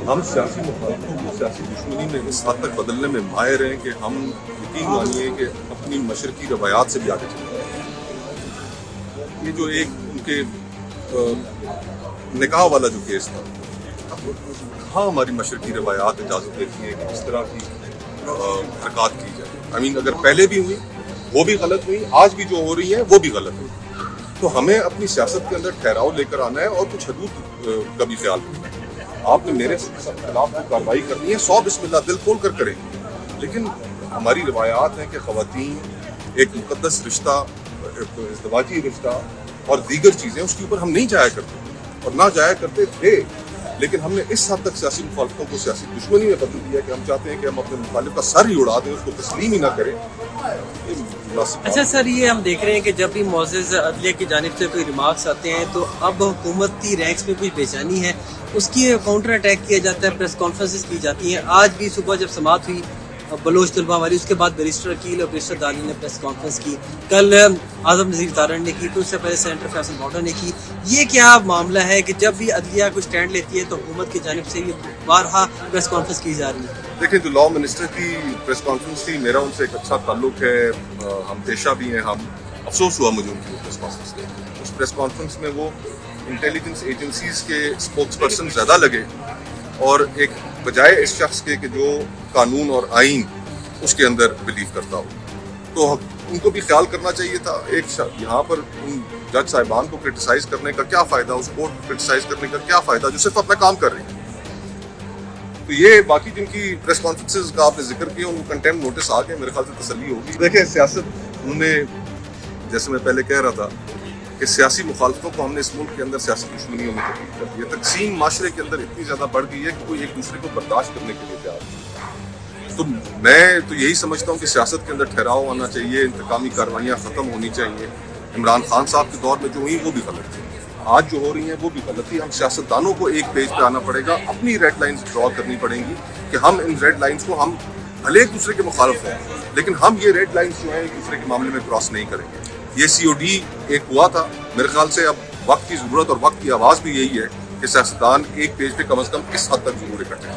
ہم سیاسی مخالفوں کو سیاسی دشمنی میں اس حد تک بدلنے میں ماہر ہیں کہ ہم یقین مانیے کہ اپنی مشرقی روایات سے بھی آگے چلتے ہیں. یہ جو ایک ان کے نکاح والا جو کیس تھا، ہاں ہماری مشرقی روایات اجازت دیتی ہیں کہ اس طرح کی حرکات کی جائے. اگر پہلے بھی ہوئی وہ بھی غلط ہوئی، آج بھی جو ہو رہی ہیں وہ بھی غلط ہوئی. تو ہمیں اپنی سیاست کے اندر ٹھہراؤ لے کر آنا ہے اور کچھ حدود کا بھی خیال رکھنا ہے. آپ نے میرے خلاف کو کارروائی کرنی ہے، 100 بسم اللہ دل کھول کر کریں، لیکن ہماری روایات ہیں کہ خواتین ایک مقدس رشتہ، ازدواجی رشتہ اور دیگر چیزیں اس کے اوپر ہم نہیں جایا کرتے اور نہ جایا کرتے تھے. لیکن ہم نے اس حد تک سیاسی مخالفتوں کو سیاسی دشمنی میں بدل دیا کہ ہم چاہتے ہیں کہ ہم اپنے مخالف کا سر ہی اڑا دیں، اس کو تسلیم ہی نہ کریں. اچھا سر، یہ ہم دیکھ رہے ہیں کہ جب بھی معزز عدلیہ کی جانب سے کوئی ریمارکس آتے ہیں تو اب حکومتی رینکس میں کچھ بے چینی ہے، اس کی کاؤنٹر اٹیک کیا جاتا ہے، پریس کانفرنسز کی جاتی ہیں. آج بھی صبح جب سماعت ہوئی بلوچ طلبہ والی، اس کے بعد بیرسٹر عقیل اور بیرسٹر دانی نے پریس کانفرنس کی، کل اعظم نذیر تارڑ نے کی، تو اس سے پہلے سینیٹر فیصل بھٹو نے کی. یہ کیا معاملہ ہے کہ جب بھی عدلیہ کوئی سٹینڈ لیتی ہے تو حکومت کی جانب سے یہ بارہا پریس کانفرنس کی جا رہی ہے؟ دیکھیں، جو لا منسٹر کی پریس کانفرنس تھی، میرا ان سے ایک اچھا تعلق ہے، ہم پیشہ بھی ہیں. ہم افسوس ہوا مجھے ان کی پریس کانفرنس کے. اس پریس کانفرنس میں وہ انٹیلیجنس ایجنسیز کے اسپوکس پرسن زیادہ لگے اور ایک بجائے اس شخص کے کہ جو قانون اور آئین اس کے اندر بلیو کرتا ہو. تو ان کو بھی خیال کرنا چاہیے تھا. یہاں پر ان جج صاحبان کو کرٹیسائز کرنے کا کیا فائدہ، اس کورٹ کو کرٹیسائز کرنے کا کیا فائدہ جو صرف اپنا کام کر رہی ہے. تو یہ باقی جن کی پریس کانفرنسز کا آپ نے ذکر کیا، ان کو کنٹمپٹ نوٹس آ گئے، میرے خیال سے تسلی ہوگی. دیکھیں، سیاست انہوں نے، جیسے میں پہلے کہہ رہا تھا کہ سیاسی مخالفتوں کو ہم نے اس ملک کے اندر سیاسی دشمنیوں میں تبدیل کر دیا. تقسیم معاشرے کے اندر اتنی زیادہ بڑھ گئی ہے کہ کوئی ایک دوسرے کو برداشت کرنے کے لیے تیار نہیں. تو میں تو یہی سمجھتا ہوں کہ سیاست کے اندر ٹھہراؤ آنا چاہیے، انتقامی کارروائیاں ختم ہونی چاہیے. عمران خان صاحب کے دور میں جو ہوئی وہ بھی غلط تھی، آج جو ہو رہی ہیں وہ بھی غلط تھی. ہم سیاستدانوں کو ایک پیج پہ آنا پڑے گا، اپنی ریڈ لائنز ڈرا کرنی پڑیں گی کہ ہم ان ریڈ لائنز کو، ہم بھلے ایک دوسرے کے مخالف ہیں لیکن ہم یہ ریڈ لائنز جو ہیں ایک دوسرے کے معاملے میں کراس نہیں کریں گے. یہ COD ایک ہوا تھا، میرے خیال سے اب وقت کی ضرورت اور وقت کی آواز بھی یہی ہے کہ سیاستدان ایک پیج پہ کم از کم اس حد تک ضرور اکٹھے ہیں.